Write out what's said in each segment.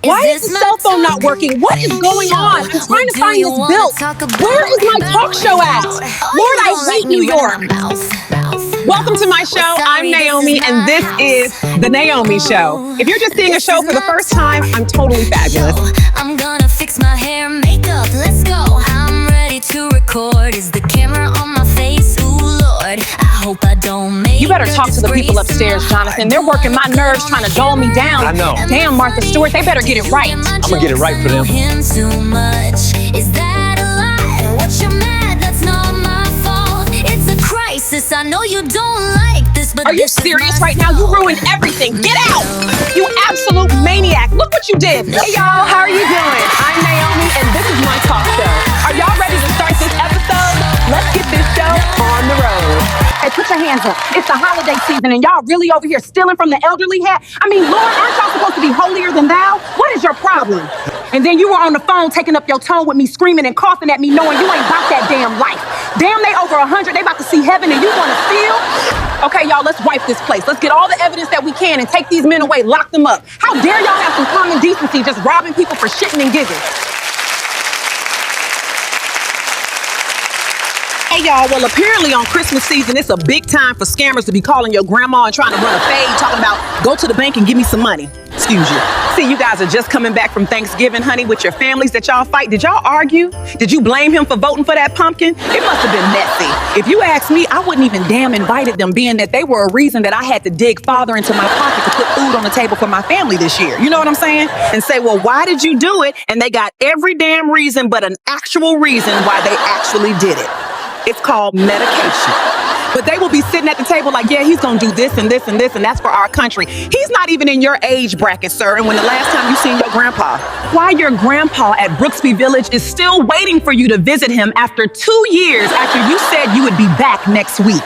Why is the cell phone not working? What is going on? I'm trying to find this bill. Where is my talk show at? Lord, I hate New York. Welcome to my show. I'm Naomi, and this is The Naomi Show. If you're just seeing a show for the first time, I'm totally fabulous. I'm gonna fix my hair and makeup. Let's go. I'm ready to record. Is the camera on my face? Ooh, Lord. I hope I don't make You better talk to the people upstairs, Jonathan. They're working my nerves trying to dull me down. I know. Damn, Martha Stewart, they better get it right. I'm gonna get it right for them. Too much. Is that a lie? What you're mad? That's not my fault. It's a crisis. I know you don't like this, but Are you serious right now? You ruined everything. Get out! You absolute maniac. Look what you did. Hey, y'all. How are you doing? I'm Naomi, and this is my talk show. Are y'all ready to start this episode? Let's get this show on the road. Hey, put your hands up. It's the holiday season, and y'all really over here stealing from the elderly hat? I mean, Lord, aren't y'all supposed to be holier than thou? What is your problem? And then you were on the phone taking up your tone with me, screaming and coughing at me, knowing you ain't about that damn life. Damn, they over 100. They about to see heaven, and you want to steal? Okay, y'all, let's wipe this place. Let's get all the evidence that we can and take these men away, lock them up. How dare y'all have some common decency just robbing people for shitting and giggling? Hey, y'all, well, apparently on Christmas season, it's a big time for scammers to be calling your grandma and trying to run a fade, talking about, go to the bank and give me some money. Excuse you. See, you guys are just coming back from Thanksgiving, honey, with your families that y'all fight. Did y'all argue? Did you blame him for voting for that pumpkin? It must have been messy. If you ask me, I wouldn't even damn invited them, being that they were a reason that I had to dig farther into my pocket to put food on the table for my family this year. You know what I'm saying? And say, well, why did you do it? And they got every damn reason but an actual reason why they actually did it. It's called medication. But they will be sitting at the table like, yeah, he's gonna do this and this and this, and that's for our country. He's not even in your age bracket, sir. And when the last time you seen your grandpa? Why your grandpa at Brooksby Village is still waiting for you to visit him after 2 years after you said you would be back next week.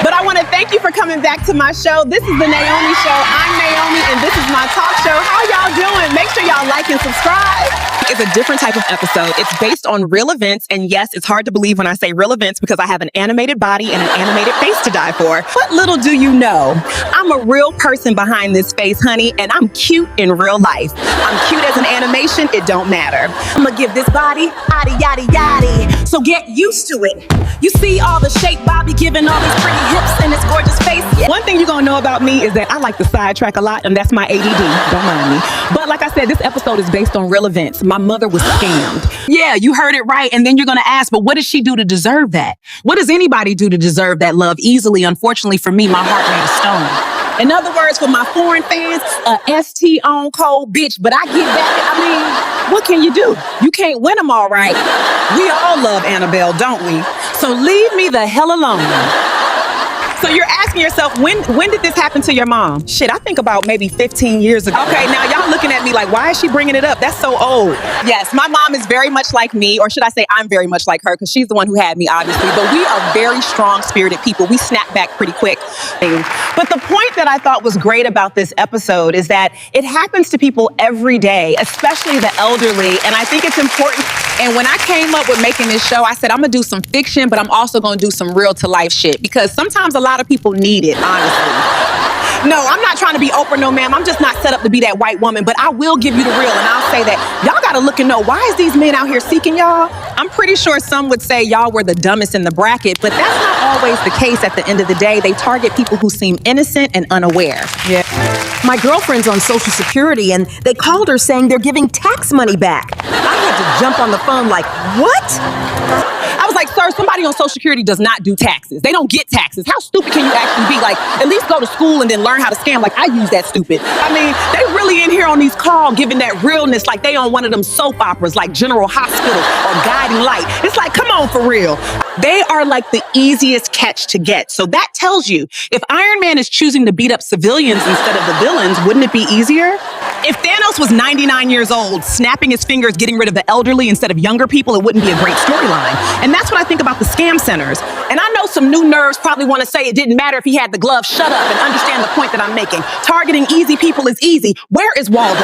But I want to thank you for coming back to my show. This is The Naomi Show. I'm Naomi, and this is my talk show. How y'all doing? Make sure y'all like and subscribe. It's a different type of episode. It's based on real events. And yes, it's hard to believe when I say real events because I have an animated body and an animated face to die for. But little do you know, I'm a real person behind this face, honey, and I'm cute in real life. I'm cute as an animation. It don't matter. I'm going to give this body yaddy, yaddy, yaddy. So get used to it. You see all the shape Bobby giving all these pretty hips and this gorgeous face. Yeah. One thing you're going to know about me is that I like to sidetrack a lot, and that's my ADD. Don't mind me. But like I said, this episode is based on real events. My mother was scammed. Yeah, you heard it right. And then you're going to ask, but what did she do to deserve that? What does anybody do to deserve that love? Easily, unfortunately for me, my heart made of stone. In other words, for my foreign fans, ST on cold bitch, but I get back. I mean, what can you do? You can't win them all right. We all love Annabelle, don't we? So leave me the hell alone. So you're asking yourself, when did this happen to your mom? Shit, I think about maybe 15 years ago. Okay, now y'all looking at me like, why is she bringing it up? That's so old. Yes, my mom is very much like me, or should I say I'm very much like her, because she's the one who had me, obviously. But we are very strong-spirited people. We snap back pretty quick. But the point that I thought was great about this episode is that it happens to people every day, especially the elderly, and I think it's important. And when I came up with making this show, I said, I'm gonna do some fiction, but I'm also gonna do some real-to-life shit, because sometimes a lot of people need it, honestly. No, I'm not trying to be Oprah, no ma'am. I'm just not set up to be that white woman, but I will give you the real, and I'll say that y'all gotta look and know, why is these men out here seeking y'all? I'm pretty sure some would say y'all were the dumbest in the bracket, but that's not always the case at the end of the day. They target people who seem innocent and unaware. Yeah. My girlfriend's on Social Security, and they called her saying they're giving tax money back. I had to jump on the phone like, what? I was like, sir, somebody on Social Security does not do taxes. They don't get taxes. How stupid can you actually be? Like, at least go to school and then learn how to scam. Like, I use that stupid. I mean, they really in here on these calls giving that realness like they on one of them soap operas like General Hospital or Guiding Light. It's like, come on, for real. They are like the easiest catch to get. So that tells you, if Iron Man is choosing to beat up civilians instead of the villains, wouldn't it be easier? If Thanos was 99 years old, snapping his fingers, getting rid of the elderly instead of younger people, it wouldn't be a great storyline. And that's what I think about the scam centers. And I know some new nerds probably want to say it didn't matter if he had the glove. Shut up and understand the point that I'm making. Targeting easy people is easy. Where is Waldo?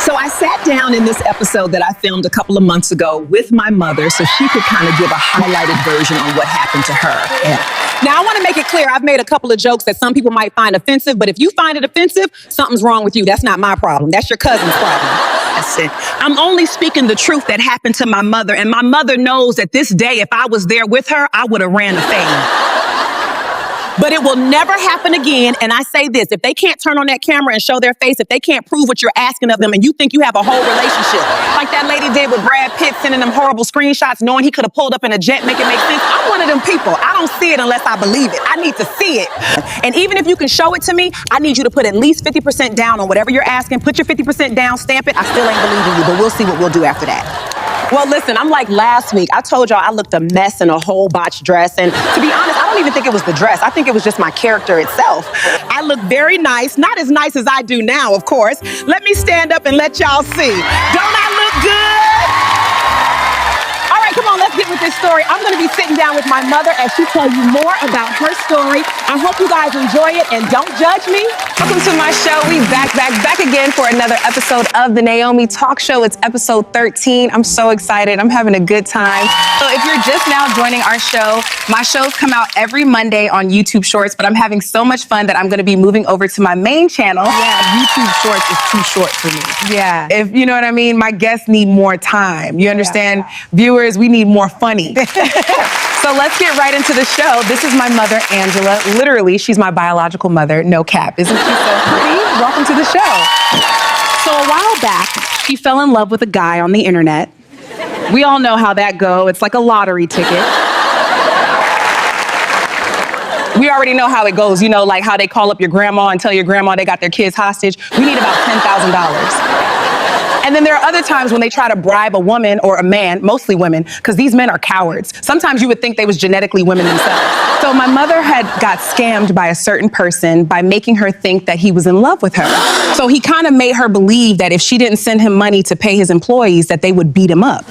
So I sat down in this episode that I filmed a couple of months ago with my mother so she could kind of give a highlighted version on what happened to her. Yeah. Now, I want to make it clear, I've made a couple of jokes that some people might find offensive, but if you find it offensive, something's wrong with you. That's not my problem. That's your cousin's problem. That's it. I'm only speaking the truth that happened to my mother, and my mother knows that this day, if I was there with her, I would have ran the fade. But it will never happen again. And I say this, if they can't turn on that camera and show their face, if they can't prove what you're asking of them and you think you have a whole relationship, like that lady did with Brad Pitt sending them horrible screenshots knowing he could have pulled up in a jet, make it make sense. I'm one of them people. I don't see it unless I believe it. I need to see it. And even if you can show it to me, I need you to put at least 50% down on whatever you're asking. Put your 50% down, stamp it. I still ain't believing you, but we'll see what we'll do after that. Well, listen, I'm like last week. I told y'all I looked a mess in a whole botched dress. And to be honest, I don't even think it was the dress. I think it was just my character itself. I look very nice. Not as nice as I do now, of course. Let me stand up and let y'all see. Don't I look good? All right, come on, let's get with this story. I'm going to be sitting down with my mother as she tells you more about her story. I hope you guys enjoy it and don't judge me. Welcome to my show. We back again for another episode of the Naomi Talk Show. It's episode 13. I'm so excited. I'm having a good time. So if you're just now joining our show, my shows come out every Monday on YouTube Shorts, but I'm having so much fun that I'm going to be moving over to my main channel. Yeah, YouTube Shorts is too short for me. Yeah, if you know what I mean, my guests need more time. You understand? Yeah. Viewers, we need more funny. So let's get right into the show. This is my mother, Angela. Literally, she's my biological mother, no cap. Isn't she so pretty? Welcome to the show. So a while back, she fell in love with a guy on the internet. We all know how that goes. It's like a lottery ticket. We already know how it goes. You know, like how they call up your grandma and tell your grandma they got their kids hostage. We need about $10,000. And then there are other times when they try to bribe a woman or a man, mostly women, because these men are cowards. Sometimes you would think they was genetically women themselves. So my mother had got scammed by a certain person by making her think that he was in love with her. So he kind of made her believe that if she didn't send him money to pay his employees, that they would beat him up.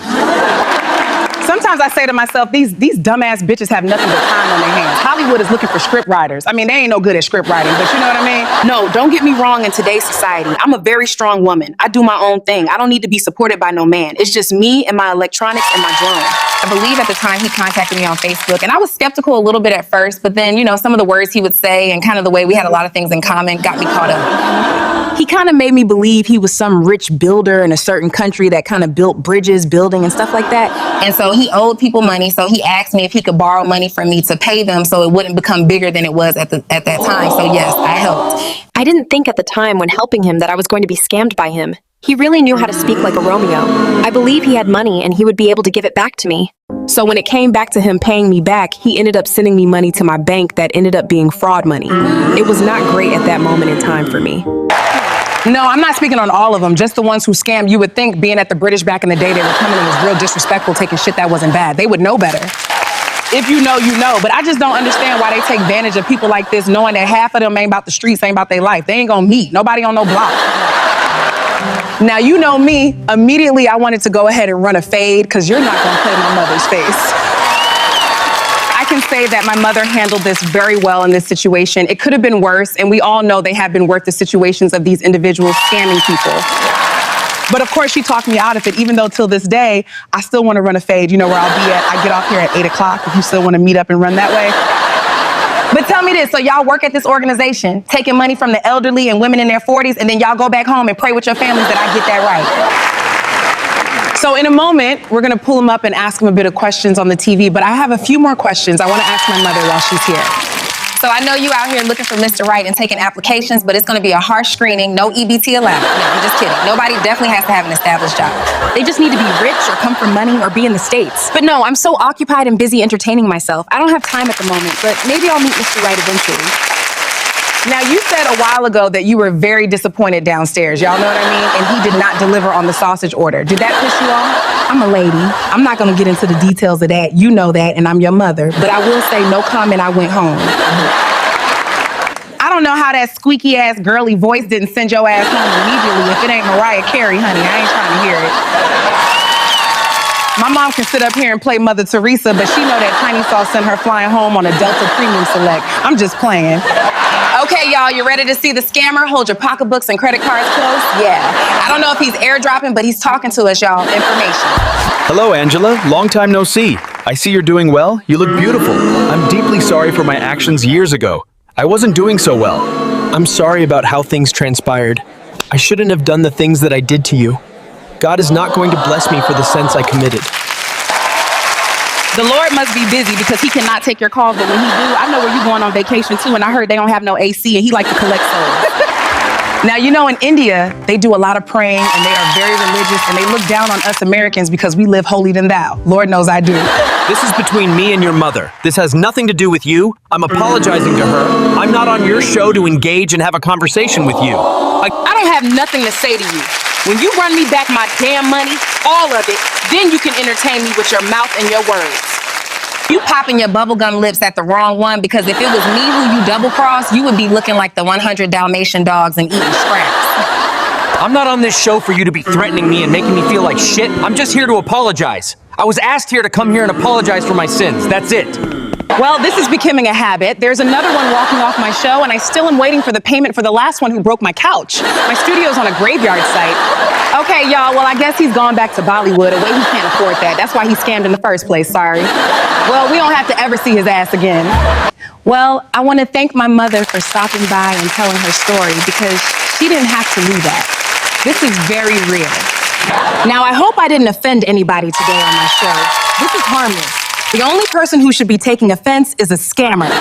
Sometimes I say to myself, these dumbass bitches have nothing but time on their hands. Hollywood is looking for script writers. I mean, they ain't no good at script writing, but you know what I mean? No, don't get me wrong in today's society. I'm a very strong woman. I do my own thing. I don't need to be supported by no man. It's just me and my electronics and my drone. I believe at the time he contacted me on Facebook, and I was skeptical a little bit at first, but then, you know, some of the words he would say and kind of the way we had a lot of things in common got me caught up. He kind of made me believe he was some rich builder in a certain country that kind of built bridges, building and stuff like that. And so he owed people money, so he asked me if he could borrow money from me to pay them so it wouldn't become bigger than it was at that time. So yes, I helped. I didn't think at the time when helping him that I was going to be scammed by him. He really knew how to speak like a Romeo. I believe he had money and he would be able to give it back to me. So when it came back to him paying me back, he ended up sending me money to my bank that ended up being fraud money. It was not great at that moment in time for me. No, I'm not speaking on all of them, just the ones who scammed. You would think being at the British back in the day, they were coming in as real disrespectful, taking shit that wasn't bad. They would know better. If you know, you know. But I just don't understand why they take advantage of people like this, knowing that half of them ain't about the streets, ain't about their life. They ain't gonna meet. Nobody on no block. Now, you know me. Immediately, I wanted to go ahead and run a fade, because you're not gonna play my mother's face. I can say that my mother handled this very well in this situation. It could have been worse, and we all know they have been worth the situations of these individuals scamming people. But of course, she talked me out of it, even though till this day, I still want to run a fade. You know where I'll be at. I get off here at 8 o'clock if you still want to meet up and run that way. But tell me this, so y'all work at this organization, taking money from the elderly and women in their 40s, and then y'all go back home and pray with your families that I get that right. So in a moment, we're gonna pull them up and ask them a bit of questions on the TV, but I have a few more questions I wanna ask my mother while she's here. So I know you out here looking for Mr. Right and taking applications, but it's gonna be a harsh screening, no EBT allowed. No, I'm just kidding. Nobody definitely has to have an established job. They just need to be rich or come from money or be in the States. But no, I'm so occupied and busy entertaining myself. I don't have time at the moment, but maybe I'll meet Mr. Right eventually. Now, you said a while ago that you were very disappointed downstairs. Y'all know what I mean? And he did not deliver on the sausage order. Did that piss you off? I'm a lady. I'm not gonna get into the details of that. You know that, and I'm your mother. But I will say, no comment, I went home. I don't know how that squeaky ass girly voice didn't send your ass home immediately if it ain't Mariah Carey, honey. I ain't trying to hear it. My mom can sit up here and play Mother Teresa, but she know that Tiny Sauce sent her flying home on a Delta Premium Select. I'm just playing. Okay, Okay, y'all, you ready to see the scammer? Hold your pocketbooks and credit cards close. Yeah. I don't know if he's airdropping, but he's talking to us, y'all. Information. Hello, Angela. Long time no see. I see you're doing well. You look beautiful. I'm deeply sorry for my actions years ago. I wasn't doing so well. I'm sorry about how things transpired. I shouldn't have done the things that I did to you. God is not going to bless me for the sins I committed. The Lord must be busy because he cannot take your calls, but when he do, I know where you going on vacation too, and I heard they don't have no AC, and he like to collect souls. Now, you know, in India, they do a lot of praying, and they are very religious, and they look down on us Americans because we live holier than thou. Lord knows I do. This is between me and your mother. This has nothing to do with you. I'm apologizing to her. I'm not on your show to engage and have a conversation with you. I don't have nothing to say to you. When you run me back my damn money, all of it, then you can entertain me with your mouth and your words. You popping your bubblegum lips at the wrong one, because if it was me who you double-crossed, you would be looking like the 100 Dalmatian dogs and eating scraps. I'm not on this show for you to be threatening me and making me feel like shit. I'm just here to apologize. I was asked here to come here and apologize for my sins. That's it. Well, this is becoming a habit. There's another one walking off my show, and I still am waiting for the payment for the last one who broke my couch. My studio's on a graveyard site. Okay, y'all, well, I guess he's gone back to Bollywood. A way he can't afford that. That's why he scammed in the first place, sorry. Well, we don't have to ever see his ass again. Well, I want to thank my mother for stopping by and telling her story, because she didn't have to do that. This is very real. Now, I hope I didn't offend anybody today on my show. This is harmless. The only person who should be taking offense is a scammer.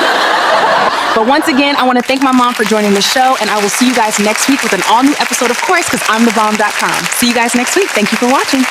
But once again, I want to thank my mom for joining the show, and I will see you guys next week with an all-new episode, of course, because I'm thebomb.com. See you guys next week. Thank you for watching.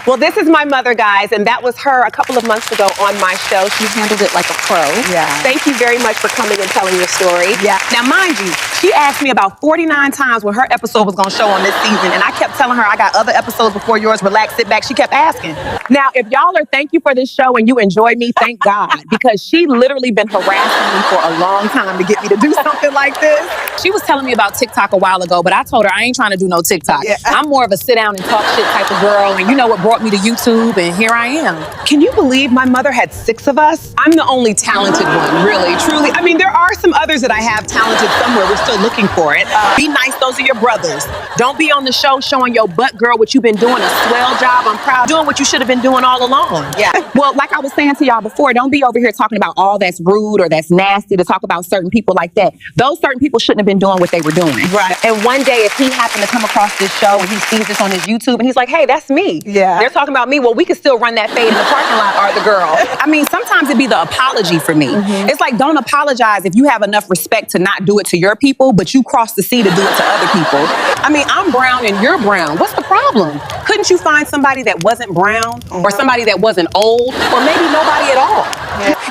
Well, this is my mother, guys, and that was her a couple of months ago on my show. She handled it like a pro. Yeah. Thank you very much for coming and telling your story. Yeah. Now, mind you, she asked me about 49 times when her episode was going to show on this season, and I kept telling her I got other episodes before yours. Relax, sit back. She kept asking. Now, if y'all are thank you for this show and you enjoy me, thank God, because she literally been harassing me for a long time to get me to do something like this. She was telling me about TikTok a while ago, but I told her I ain't trying to do no TikTok. Yeah. I'm more of a sit down and talk shit type of girl, and you know what brought me to YouTube, and here I am. Can you believe my mother had 6 of us? I'm the only talented one, really, truly. I mean, there are some others that I have talented somewhere. We're still looking for it. Be nice, those are your brothers. Don't be on the show showing your butt, girl, what you've been doing a swell job. I'm proud. Doing what you should have been doing all along. Yeah. Well, like I was saying to y'all before, don't be over here talking about all that's rude or that's nasty to talk about certain people like that. Those certain people shouldn't have been doing what they were doing. Right. And one day, if he happened to come across this show and he sees this on his YouTube and he's like, hey, that's me. Yeah. They're talking about me. Well, we could still run that fade in the parking lot, or the girl. I mean, sometimes it'd be the apology for me. It's like, don't apologize if you have enough respect to not do it to your people, but you cross the sea to do it to other people. I mean, I'm brown and you're brown. What's the problem? Couldn't you find somebody that wasn't brown or somebody that wasn't old or maybe nobody at all?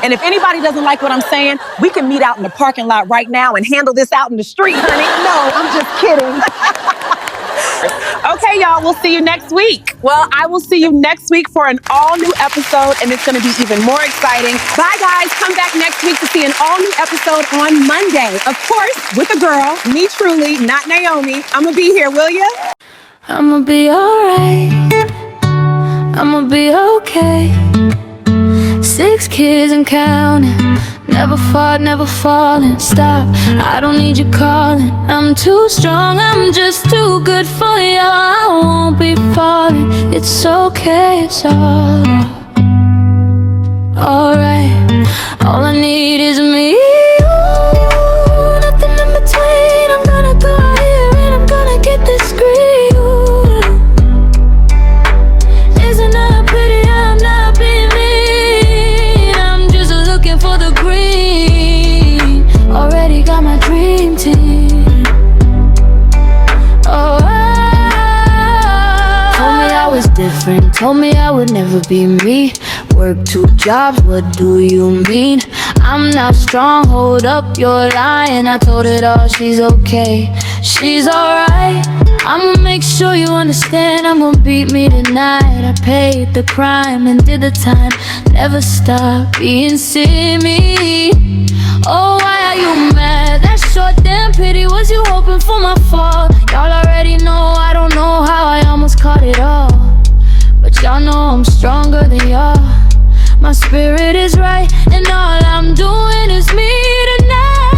And if anybody doesn't like what I'm saying, we can meet out in the parking lot right now and handle this out in the street, honey. No, I'm just kidding. Okay, y'all, we'll see you next week. Well, I will see you next week for an all-new episode, and it's going to be even more exciting. Bye, guys. Come back next week to see an all-new episode on Monday. Of course, with a girl, me truly, not Naomi. I'm going to be here, will you? I'ma be alright. I'ma be okay. 6 kids and counting. Never fought, never falling. Stop, I don't need you calling. I'm too strong, I'm just too good for you. I won't be falling. It's okay, it's alright. All I need is me. Ooh, nothing in between. I'm gonna go out here and I'm gonna get this green. Isn't that pretty? I'm not being mean. I'm just looking for the green. Already got my dream team. Oh, told me I was different. Told me I would never be me. Work 2 jobs, what do you mean? I'm not strong, hold up, you're lying. I told it all, she's okay, she's alright. I'ma make sure you understand, I'm gonna beat me tonight. I paid the crime and did the time. Never stop being silly. Oh, why are you mad? That short damn pity, was you hoping for my fall? Y'all already know, I don't know how I almost caught it all. But y'all know I'm stronger than y'all. My spirit is right, and all I'm doing is me tonight.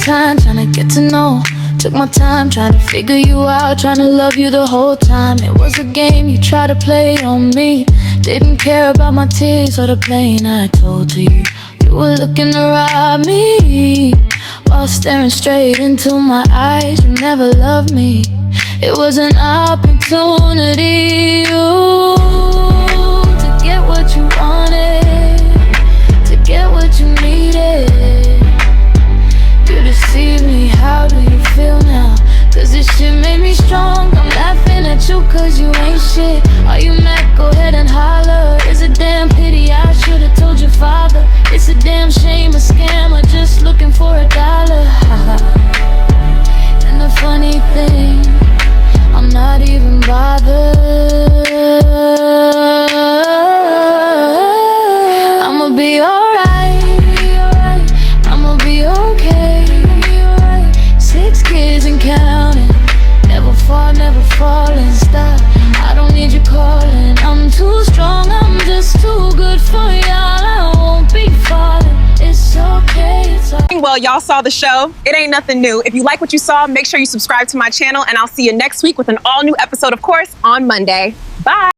time trying to get to know. Took my time trying to figure you out, trying to love you the whole time. It was a game you tried to play on me. Didn't care about my tears or the pain I told to you. You were looking to rob me while staring straight into my eyes. You never loved me. It was an opportunity to get what you wanted, to get what you needed. You deceived me, how do you feel now? Cause this shit made me strong. I'm laughing at you cause you ain't shit. Are you mad? Go ahead and holler. It's a damn pity, I should've told your father. It's a damn shame, a scammer just looking for $1. And the funny thing, I'm not even bothered. I'ma be alright, I'ma be okay. 6 kids and counting, never fall and stop. I don't need you calling, I'm too strong, I'm just too good for y'all. I won't be falling, it's okay, it's okay. Well, y'all saw the show. It ain't nothing new. If you like what you saw, make sure you subscribe to my channel, and I'll see you next week with an all-new episode, of course, on Monday. Bye.